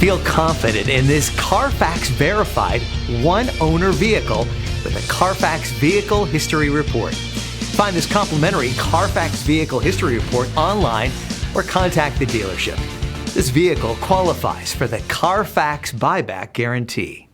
Feel confident in this Carfax verified one-owner vehicle with a Carfax Vehicle History Report. Find this complimentary Carfax Vehicle History Report online or contact the dealership. This vehicle qualifies for the Carfax Buyback Guarantee.